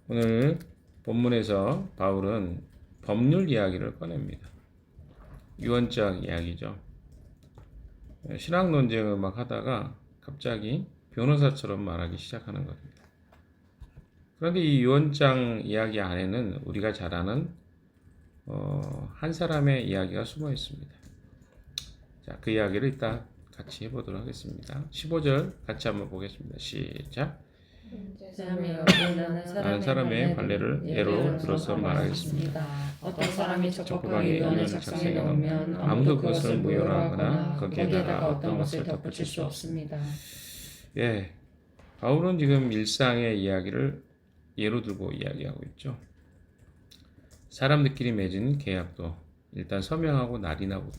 오늘 본문에서 바울은 법률 이야기를 꺼냅니다. 유언장 이야기죠. 신학 논쟁을 막 하다가 갑자기 변호사처럼 말하기 시작하는 겁니다. 그런데 이 유언장 이야기 안에는 우리가 잘 아는 한 사람의 이야기가 숨어 있습니다. 자, 그 이야기를 이따 같이 해보도록 하겠습니다. 15절 같이 한번 보겠습니다. 시작. 나는 사람의 관례를 예로 들어서 말하겠습니다. 어떤 사람이 적법하게 의원을 작성해 놓으면 아무도 그것을 무효하거나 거기에다가 어떤 것을 덧붙일 수 없습니다. 예, 바울은 지금 일상의 이야기를 예로 들고 이야기하고 있죠. 사람들끼리 맺은 계약도 일단 서명하고 날인하고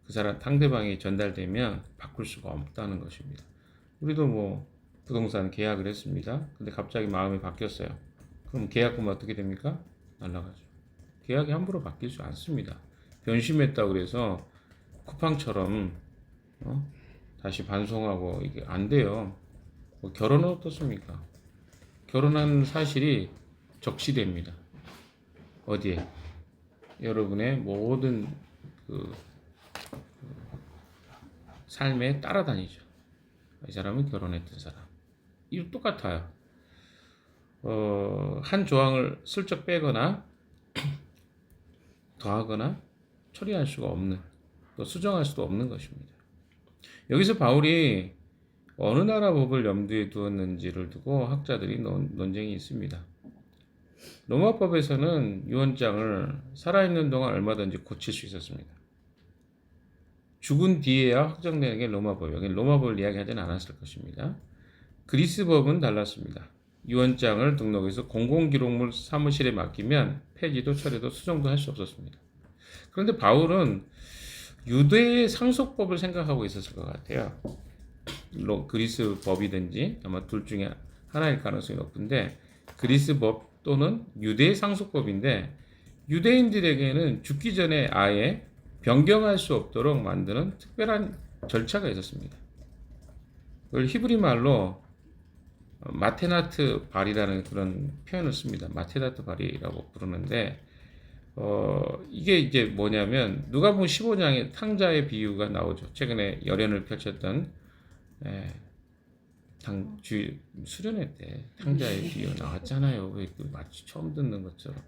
그 사람 상대방이 전달되면 바꿀 수가 없다는 것입니다. 우리도 뭐 부동산 계약을 했습니다. 근데 갑자기 마음이 바뀌었어요. 그럼 계약금 어떻게 됩니까? 날라가죠. 계약이 함부로 바뀌지 않습니다. 변심했다고 그래서 쿠팡처럼 다시 반송하고 이게 안 돼요. 뭐 결혼은 어떻습니까? 결혼한 사실이 적시됩니다. 어디에? 여러분의 모든 그 삶에 따라다니죠. 이 사람은 결혼했던 사람. 이거 똑같아요. 한 조항을 슬쩍 빼거나 더하거나 처리할 수가 없는, 또 수정할 수도 없는 것입니다. 여기서 바울이 어느 나라 법을 염두에 두었는지를 두고 학자들이 논쟁이 있습니다. 로마법에서는 유언장을 살아있는 동안 얼마든지 고칠 수 있었습니다. 죽은 뒤에야 확정되는 게 로마법. 여기는 로마법을 이야기하지는 않았을 것입니다. 그리스법은 달랐습니다. 유언장을 등록해서 공공기록물 사무실에 맡기면 폐지도 처리도 수정도 할 수 없었습니다. 그런데 바울은 유대의 상속법을 생각하고 있었을 것 같아요. 그리스법이든지 아마 둘 중에 하나일 가능성이 높은데 그리스법 또는 유대의 상속법인데 유대인들에게는 죽기 전에 아예 변경할 수 없도록 만드는 특별한 절차가 있었습니다. 그걸 히브리 말로 마테나트 발이라는 그런 표현을 씁니다. 마테나트 발이라고 부르는데 이게 이제 뭐냐면 누가복음 15장에 탕자의 비유가 나오죠. 최근에 열연을 펼쳤던 수련회 때 탕자의 비유 나왔잖아요. 왜 마치 처음 듣는 것처럼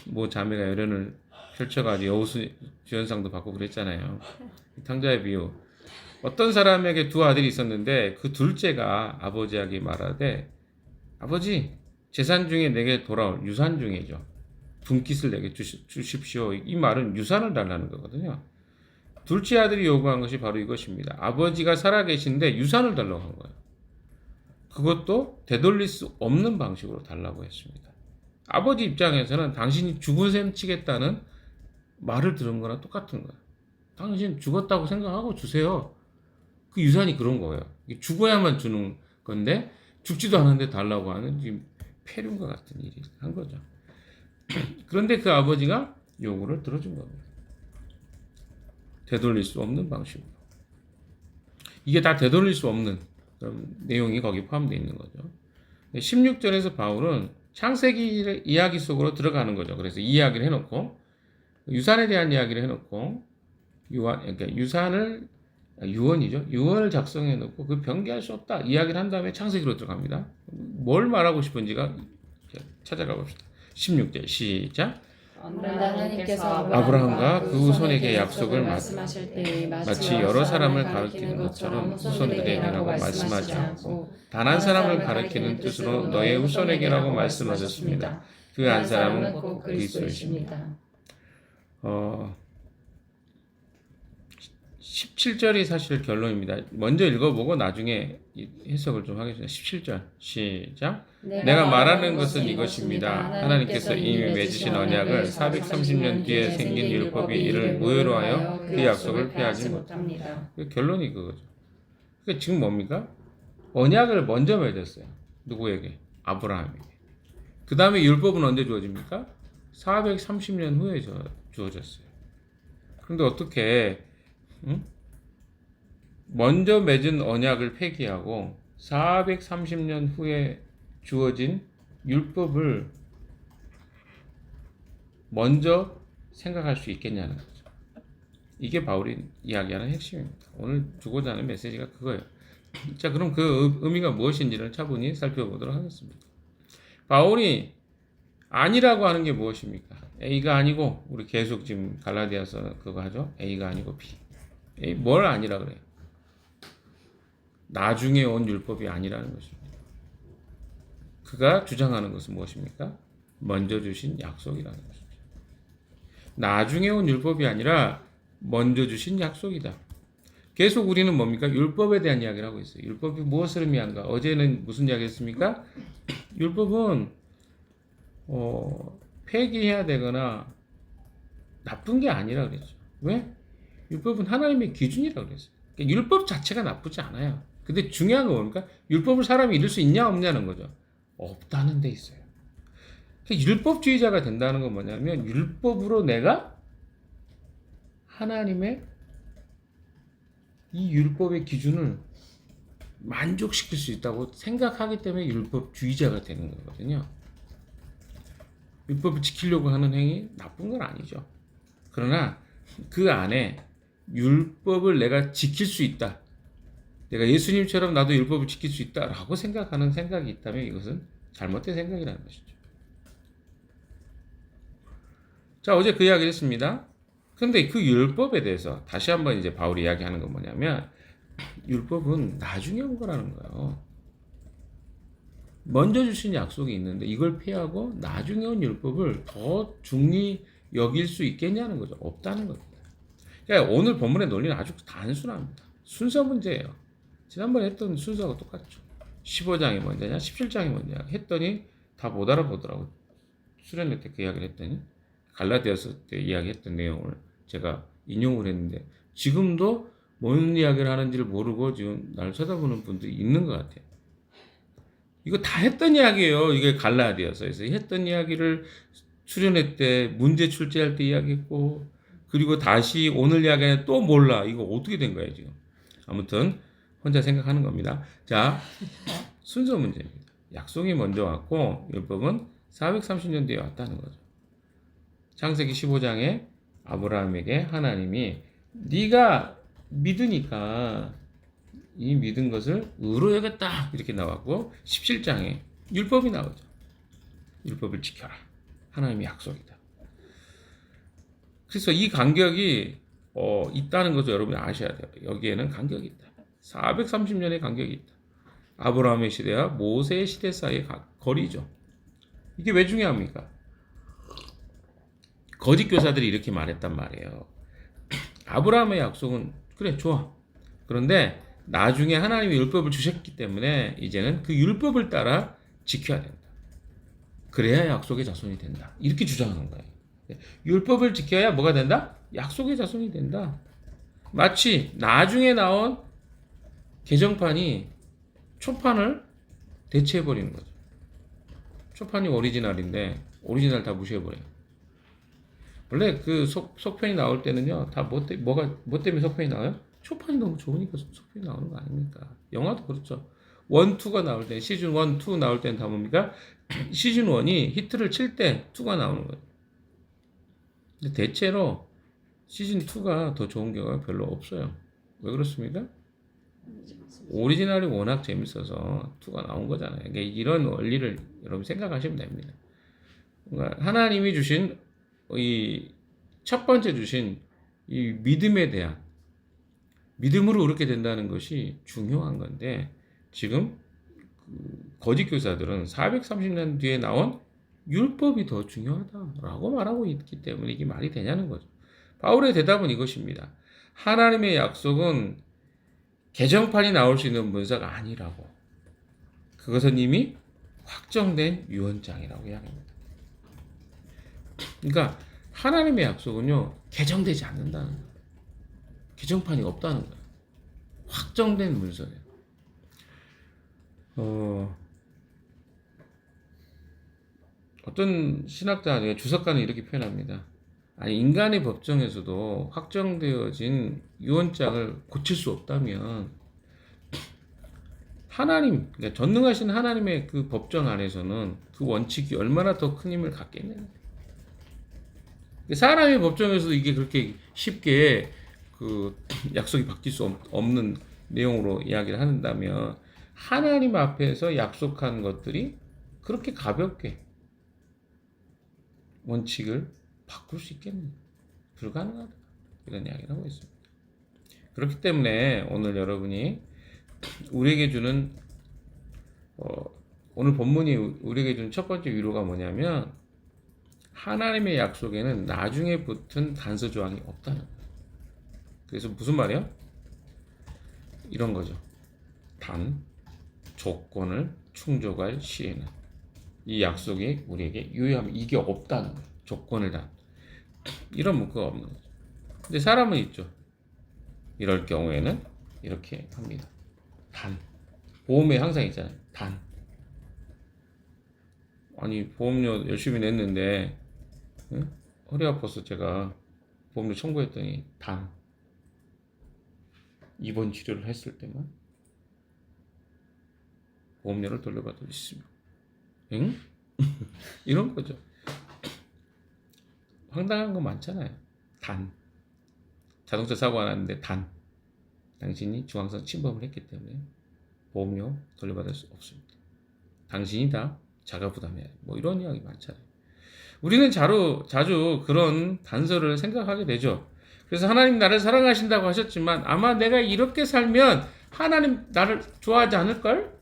뭐 자매가 열연을 펼쳐가지고 여우수연상도 받고 그랬잖아요. 탕자의 비유. 어떤 사람에게 두 아들이 있었는데 그 둘째가 아버지에게 말하되 아버지 재산 중에 내게 돌아올 유산 중에죠. 분깃을 내게 주십시오. 이 말은 유산을 달라는 거거든요. 둘째 아들이 요구한 것이 바로 이것입니다. 아버지가 살아계신데 유산을 달라고 한 거예요. 그것도 되돌릴 수 없는 방식으로 달라고 했습니다. 아버지 입장에서는 당신이 죽은 셈 치겠다는 말을 들은 거랑 똑같은 거예요. 당신 죽었다고 생각하고 주세요. 그 유산이 그런 거예요. 죽어야만 주는 건데 죽지도 않은데 달라고 하는 지금 폐륜과 같은 일이 한 거죠. 그런데 그 아버지가 요구를 들어준 겁니다. 되돌릴 수 없는 방식으로. 이게 다 되돌릴 수 없는 그런 내용이 거기 포함되어 있는 거죠. 16절에서 바울은 창세기 이야기 속으로 들어가는 거죠. 그래서 이야기를 해놓고 유산에 대한 이야기를 해놓고 그러니까 유언을 작성해 놓고 그 변개할 수 없다 이야기를 한 다음에 창세기로 들어갑니다. 뭘 말하고 싶은지가 찾아가 봅시다. 16절 시작. 아브라함과 그 후손에게 약속을 말씀하실 때 마치 여러 사람을 가리키는 것처럼 후손들에게라고 말씀하지 않고 단 한 사람을 가리키는 뜻으로 너의 후손에게라고 말씀하셨습니다. 그 한 사람은 꼭 그리스도이십니다. 17절이 사실 결론입니다. 먼저 읽어보고 나중에 해석을 좀 하겠습니다. 17절 시작. 내가 말하는 것은 이것입니다. 하나님께서 이미 맺으신 언약을 430년 뒤에 생긴 율법이 이를 무효로 하여 그 약속을 폐하지 못합니다. 결론이 그거죠. 그러니까 지금 뭡니까? 언약을 먼저 맺었어요. 누구에게? 아브라함에게. 그 다음에 율법은 언제 주어집니까? 430년 후에 주어졌어요. 그런데 어떻게 먼저 맺은 언약을 폐기하고 430년 후에 주어진 율법을 먼저 생각할 수 있겠냐는 거죠. 이게 바울이 이야기하는 핵심입니다. 오늘 주고자 하는 메시지가 그거예요. 자, 그럼 그 의미가 무엇인지를 차분히 살펴보도록 하겠습니다. 바울이 아니라고 하는 게 무엇입니까? A가 아니고, 우리 계속 지금 갈라디아서 그거 하죠? A가 아니고 B. A 뭘 아니라 그래요? 나중에 온 율법이 아니라는 것입니다. 그가 주장하는 것은 무엇입니까? 먼저 주신 약속이라는 것입니다. 나중에 온 율법이 아니라 먼저 주신 약속이다. 계속 우리는 뭡니까? 율법에 대한 이야기를 하고 있어요. 율법이 무엇을 의미한가? 어제는 무슨 이야기 했습니까? 율법은 폐기해야 되거나 나쁜 게 아니라 그랬죠. 왜? 율법은 하나님의 기준이라 그랬어요. 그러니까 율법 자체가 나쁘지 않아요. 근데 중요한 건 뭡니까? 율법을 사람이 이룰 수 있냐 없냐는 거죠. 없다는 데 있어요. 그러니까 율법주의자가 된다는 건 뭐냐면 율법으로 내가 하나님의 이 율법의 기준을 만족시킬 수 있다고 생각하기 때문에 율법주의자가 되는 거거든요. 율법을 지키려고 하는 행위 나쁜 건 아니죠. 그러나 그 안에 율법을 내가 지킬 수 있다. 내가 예수님처럼 나도 율법을 지킬 수 있다라고 생각하는 생각이 있다면 이것은 잘못된 생각이라는 것이죠. 자, 어제 그 이야기를 했습니다. 근데 그 율법에 대해서 다시 한번 이제 바울이 이야기하는 건 뭐냐면 율법은 나중에 온 거라는 거예요. 먼저 주신 약속이 있는데 이걸 피하고 나중에 온 율법을 더 중히 여길 수 있겠냐는 거죠. 없다는 겁니다. 그러니까 오늘 본문의 논리는 아주 단순합니다. 순서 문제예요. 지난번에 했던 순서하고 똑같죠. 15장이 먼저냐 17장이 먼저냐 했더니 다 못 알아보더라고요. 수련회 때 그 이야기를 했더니 갈라디아서 때 이야기했던 내용을 제가 인용을 했는데 지금도 뭔 이야기를 하는지를 모르고 지금 날 쳐다보는 분들이 있는 것 같아요. 이거 다 했던 이야기예요. 이게 갈라디아서에서 했던 이야기를 수련회 때 문제 출제할 때 이야기했고 그리고 다시 오늘 이야기는 또 몰라. 이거 어떻게 된 거예요 지금. 아무튼 혼자 생각하는 겁니다. 자, 순서 문제입니다. 약속이 먼저 왔고 율법은 430년 뒤에 왔다는 거죠. 창세기 15장에 아브라함에게 하나님이 네가 믿으니까 이 믿은 것을 의로 여겼다 이렇게 나왔고 17장에 율법이 나오죠. 율법을 지켜라. 하나님의 약속이다. 그래서 이 간격이 있다는 것을 여러분이 아셔야 돼요. 여기에는 간격이 있다. 430년의 간격이 있다. 아브라함의 시대와 모세의 시대 사이의 거리죠. 이게 왜 중요합니까? 거짓 교사들이 이렇게 말했단 말이에요. 아브라함의 약속은 그래 좋아. 그런데 나중에 하나님이 율법을 주셨기 때문에 이제는 그 율법을 따라 지켜야 된다. 그래야 약속의 자손이 된다. 이렇게 주장하는 거예요. 율법을 지켜야 뭐가 된다? 약속의 자손이 된다. 마치 나중에 나온 개정판이 초판을 대체해버리는 거죠. 초판이 오리지널인데 오리지널 다 무시해버려요. 원래 그 속편이 나올 때는요, 다 뭐 때문에 속편이 나와요? 초판이 너무 좋으니까 속편이 나오는 거 아닙니까? 영화도 그렇죠. 1, 2가 나올 때, 시즌 1, 2 나올 때는 다 뭡니까? 시즌 1이 히트를 칠 때 2가 나오는 거예요. 근데 대체로 시즌 2가 더 좋은 경우가 별로 없어요. 왜 그렇습니까? 오리지널이 워낙 재밌어서 2가 나온 거잖아요. 그러니까 이런 원리를 여러분 생각하시면 됩니다. 그러니까 하나님이 주신 이 첫 번째 주신 이 믿음에 대한 믿음으로 그렇게 된다는 것이 중요한 건데 지금 거짓 교사들은 430년 뒤에 나온 율법이 더 중요하다라고 말하고 있기 때문에 이게 말이 되냐는 거죠. 바울의 대답은 이것입니다. 하나님의 약속은 개정판이 나올 수 있는 문서가 아니라고. 그것은 이미 확정된 유언장이라고 이야기합니다. 그러니까 하나님의 약속은요 개정되지 않는다는 거예요. 개정판이 없다는 거예요. 확정된 문서예요. 어떤 신학자, 주석가는 이렇게 표현합니다. 아니, 인간의 법정에서도 확정되어진 유언장을 고칠 수 없다면 하나님, 그러니까 전능하신 하나님의 그 법정 안에서는 그 원칙이 얼마나 더 큰 힘을 갖겠느냐. 사람의 법정에서도 이게 그렇게 쉽게 그 약속이 바뀔 수 없는 내용으로 이야기를 한다면 하나님 앞에서 약속한 것들이 그렇게 가볍게 원칙을 바꿀 수 있겠느냐. 불가능하다. 이런 이야기를 하고 있습니다. 그렇기 때문에 오늘 여러분이 우리에게 주는 오늘 본문이 우리에게 주는 첫 번째 위로가 뭐냐면 하나님의 약속에는 나중에 붙은 단서 조항이 없다는 거예요. 그래서 무슨 말이야? 이런 거죠. 단 조건을 충족할 시에는 이 약속이 우리에게 유효함이 이게 없다는 거예요. 조건을 단 이런 문구가 없는 거죠. 근데 사람은 있죠. 이럴 경우에는 이렇게 합니다. 단 보험에 항상 있잖아요. 단 아니 보험료 열심히 냈는데 응? 허리 아파서 제가 보험료 청구했더니 단 입원 치료를 했을 때만 보험료를 돌려받을 수 있습니다. 응? 이런 거죠. 황당한 거 많잖아요. 단 자동차 사고가 났는데 단 당신이 중앙선 침범을 했기 때문에 보험료 돌려받을 수 없습니다. 당신이 다 자가 부담해야 돼. 뭐 이런 이야기 많잖아요. 우리는 자주 그런 단서를 생각하게 되죠. 그래서 하나님 나를 사랑하신다고 하셨지만 아마 내가 이렇게 살면 하나님 나를 좋아하지 않을걸?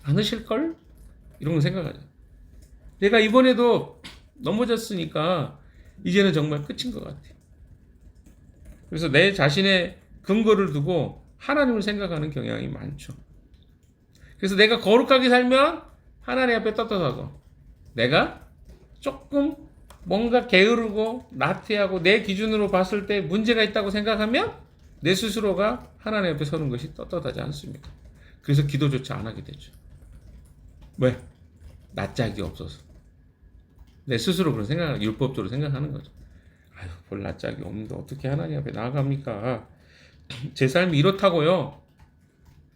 않으실걸? 이런 거 생각하죠. 내가 이번에도 넘어졌으니까 이제는 정말 끝인 것 같아. 그래서 내 자신의 근거를 두고 하나님을 생각하는 경향이 많죠. 그래서 내가 거룩하게 살면 하나님 앞에 떳떳하고 내가 조금 뭔가 게으르고 나태하고 내 기준으로 봤을 때 문제가 있다고 생각하면 내 스스로가 하나님 앞에 서는 것이 떳떳하지 않습니다. 그래서 기도조차 안 하게 되죠. 왜? 낯짝이 없어서. 내 스스로 그런 생각을 율법적으로 생각하는 거죠. 아유, 볼 낯짝이 없는데 어떻게 하나님 앞에 나아갑니까? 제 삶이 이렇다고요.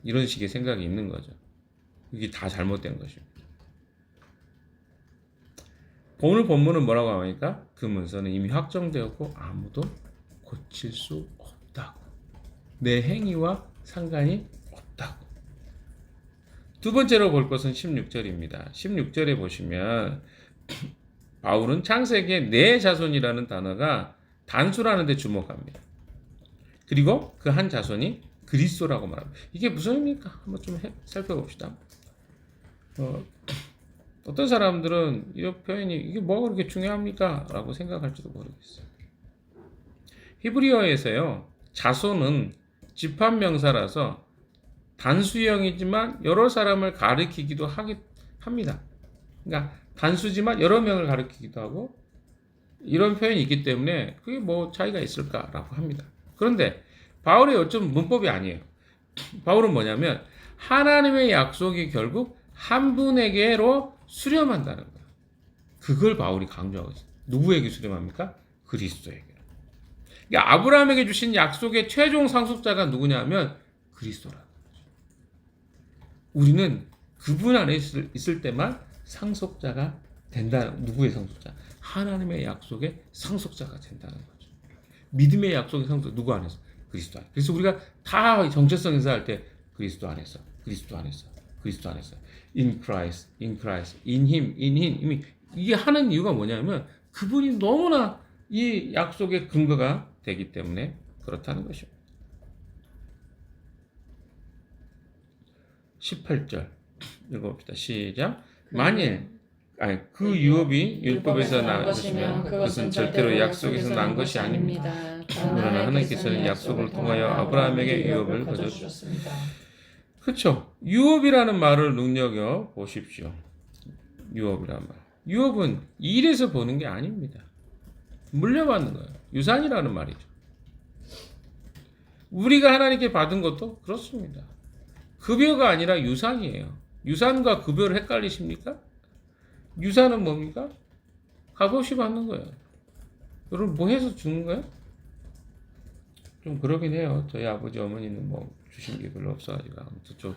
이런 식의 생각이 있는 거죠. 이게 다 잘못된 것입니다. 오늘 본문은 뭐라고 하니까 그 문서는 이미 확정되었고 아무도 고칠 수 없다고. 내 행위와 상관이 없다고. 두 번째로 볼 것은 16절입니다. 16절에 보시면 바울은 창세기에 내 자손이라는 단어가 단수라는 데 주목합니다. 그리고 그 한 자손이 그리스도라고 말합니다. 이게 무슨 의미입니까? 한번 좀 살펴봅시다. 어떤 사람들은 이 표현이 이게 뭐가 그렇게 중요합니까? 라고 생각할지도 모르겠어요. 히브리어에서요. 자손은 집합명사라서 단수형이지만 여러 사람을 가리키기도 합니다. 그러니까 단수지만 여러 명을 가리키기도 하고 이런 표현이 있기 때문에 그게 뭐 차이가 있을까라고 합니다. 그런데 바울의 요점 문법이 아니에요. 바울은 뭐냐면 하나님의 약속이 결국 한 분에게로 수렴한다는 거예요. 그걸 바울이 강조하고 있어요. 누구에게 수렴합니까? 그리스도에게. 그러니까 아브라함에게 주신 약속의 최종 상속자가 누구냐면 그리스도라는 거죠. 우리는 그분 안에 있을 때만 상속자가 된다는, 누구의 상속자? 하나님의 약속의 상속자가 된다는 거죠. 믿음의 약속의 상속자 누구 안에서? 그리스도 안에서. 그래서 우리가 다 정체성 인사할 때 그리스도 안에서, 그리스도 안에서, 그리스도 안에서, in Christ, in Christ, in Him, in Him. 이미 이게 하는 이유가 뭐냐면 그분이 너무나 이 약속의 근거가 되기 때문에 그렇다는 것입니다. 18절 읽어봅시다. 시작. 만일 그 유업이 율법에서 난 것이면 그것은 절대로 약속에서 난 것이 아닙니다. 그러나 하나님께서는 약속을 통하여 아브라함에게 유업을 거저주셨습니다. 그렇죠. 유업이라는 말을 눈여겨 보십시오. 유업이라는 말. 유업은 일에서 보는 게 아닙니다. 물려받는 거예요. 유산이라는 말이죠. 우리가 하나님께 받은 것도 그렇습니다. 급여가 아니라 유산이에요. 유산과 급여를 헷갈리십니까? 유산은 뭡니까? 값없이 받는 거예요. 여러분 뭐 해서 주는 거예요? 좀 그러긴 해요. 저희 아버지 어머니는 뭐 주신 게 별로 없어가지고 아무튼 좀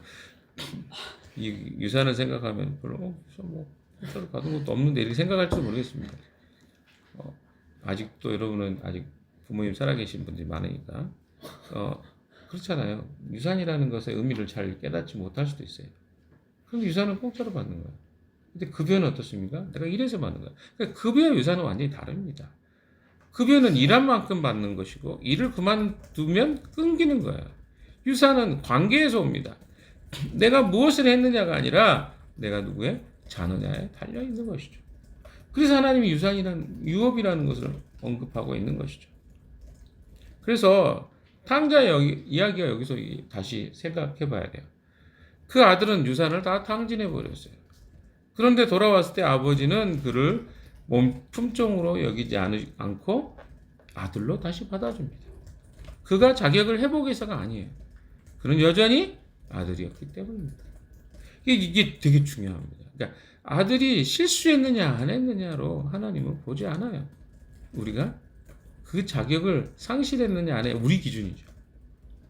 이 유산을 생각하면 별로 뭐 공짜로 받은 것도 없는데 이렇게 생각할지도 모르겠습니다. 아직도 여러분은 아직 부모님 살아계신 분들이 많으니까 그렇잖아요. 유산이라는 것의 의미를 잘 깨닫지 못할 수도 있어요. 그런데 유산은 공짜로 받는 거예요. 근데 급여는 어떻습니까? 내가 일해서 받는 거야. 그러니까 급여와 유산은 완전히 다릅니다. 급여는 일한 만큼 받는 것이고 일을 그만두면 끊기는 거야. 유산은 관계에서 옵니다. 내가 무엇을 했느냐가 아니라 내가 누구의 자녀냐에 달려 있는 것이죠. 그래서 하나님이 유업이라는 것을 언급하고 있는 것이죠. 그래서 탕자의 이야기가 여기서 다시 생각해 봐야 돼요. 그 아들은 유산을 다 탕진해 버렸어요. 그런데 돌아왔을 때 아버지는 그를 품종으로 여기지 않고 아들로 다시 받아줍니다. 그가 자격을 회복해서가 아니에요. 그는 여전히 아들이었기 때문입니다. 이게 되게 중요합니다. 그러니까 아들이 실수했느냐 안 했느냐로 하나님은 보지 않아요. 우리가 그 자격을 상실했느냐 안 해 우리 기준이죠.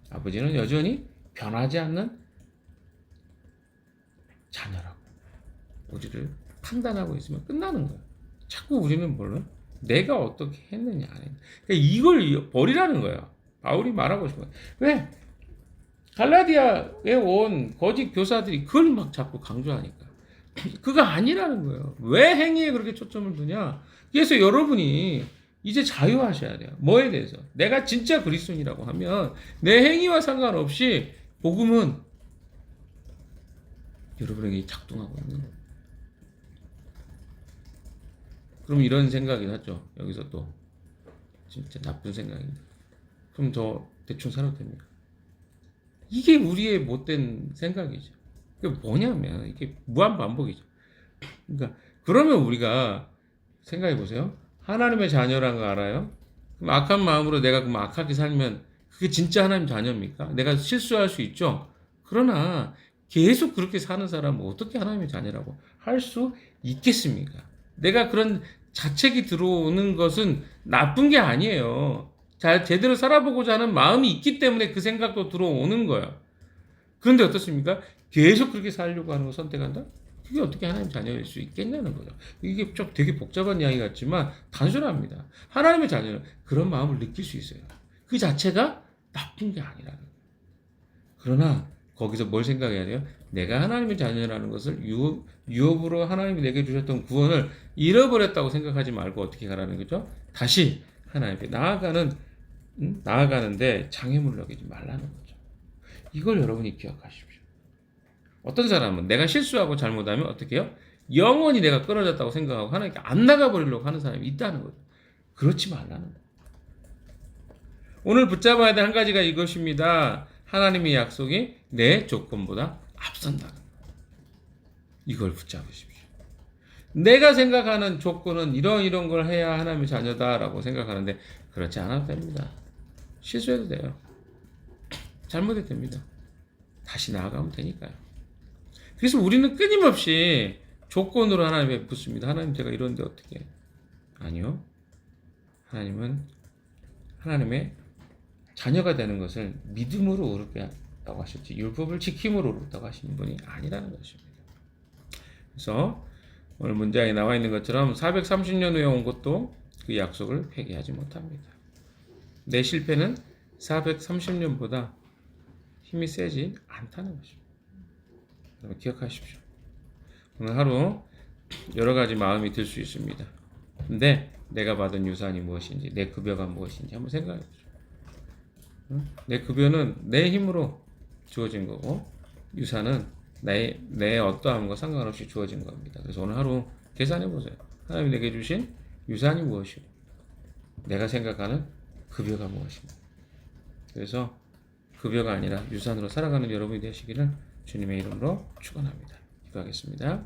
아버지는 여전히 변하지 않는 자녀라고 우리를 판단하고 있으면 끝나는 거예요. 자꾸 우리는 뭘로 내가 어떻게 했느냐 안 했느냐. 그러니까 이걸 버리라는 거예요. 바울이 말하고 싶은 거예요. 왜? 갈라디아에 온 거짓 교사들이 그걸 막 자꾸 강조하니까 그거 아니라는 거예요. 왜 행위에 그렇게 초점을 두냐? 그래서 여러분이 이제 자유하셔야 돼요. 뭐에 대해서? 내가 진짜 그리스도인이라고 하면 내 행위와 상관없이 복음은 여러분에게 작동하고 있는 거예요. 그럼 이런 생각이 나죠. 여기서 또 진짜 나쁜 생각입니다. 그럼 더 대충 살아도 됩니까? 이게 우리의 못된 생각이죠. 그게 뭐냐면 이게 무한 반복이죠. 그러니까 그러면 우리가 생각해 보세요. 하나님의 자녀라는 거 알아요? 그럼 악한 마음으로 내가 그럼 악하게 살면 그게 진짜 하나님 자녀입니까? 내가 실수할 수 있죠. 그러나 계속 그렇게 사는 사람은 어떻게 하나님의 자녀라고 할 수 있겠습니까? 내가 그런 자책이 들어오는 것은 나쁜 게 아니에요. 잘 제대로 살아보고자 하는 마음이 있기 때문에 그 생각도 들어오는 거예요. 그런데 어떻습니까? 계속 그렇게 살려고 하는 걸 선택한다? 그게 어떻게 하나님 자녀일 수 있겠냐는 거죠. 이게 좀 되게 복잡한 이야기 같지만 단순합니다. 하나님의 자녀는 그런 마음을 느낄 수 있어요. 그 자체가 나쁜 게 아니라는 거예요. 그러나 거기서 뭘 생각해야 돼요? 내가 하나님의 자녀라는 것을 유업으로 하나님이 내게 주셨던 구원을 잃어버렸다고 생각하지 말고 어떻게 가라는 거죠? 다시 하나님께 나아가는데 장애물을 여기지 말라는 거죠. 이걸 여러분이 기억하십시오. 어떤 사람은 내가 실수하고 잘못하면 어떻게 해요? 영원히 내가 끊어졌다고 생각하고 하나님께 안 나가버리려고 하는 사람이 있다는 거죠. 그렇지 말라는 거예요. 오늘 붙잡아야 될 한 가지가 이것입니다. 하나님의 약속이 내 조건보다 앞선다는 거예요. 이걸 붙잡으십시오. 내가 생각하는 조건은 이런 걸 해야 하나님의 자녀다라고 생각하는데 그렇지 않아도 됩니다. 실수해도 돼요. 잘못해도 됩니다. 다시 나아가면 되니까요. 그래서 우리는 끊임없이 조건으로 하나님에 붙습니다. 하나님 제가 이런데 어떻게 해요? 아니요. 하나님은 하나님의 자녀가 되는 것을 믿음으로 오르다고 하셨지 율법을 지킴으로 오르다고 하시는 분이 아니라는 것입니다. 그래서 오늘 문장에 나와 있는 것처럼 430년 후에 온 것도 그 약속을 폐기하지 못합니다. 내 실패는 430년보다 힘이 세지 않다는 것입니다. 여러분 기억하십시오. 오늘 하루 여러 가지 마음이 들 수 있습니다. 근데 내가 받은 유산이 무엇인지 내 급여가 무엇인지 한번 생각해 보십시오. 내 급여는 내 힘으로 주어진 거고 유산은 내 어떠함과 상관없이 주어진 겁니다. 그래서 오늘 하루 계산해 보세요. 하나님이 내게 주신 유산이 무엇이고 내가 생각하는 급여가 무엇인가. 그래서 급여가 아니라 유산으로 살아가는 여러분이 되시기를 주님의 이름으로 축원합니다. 기도하겠습니다.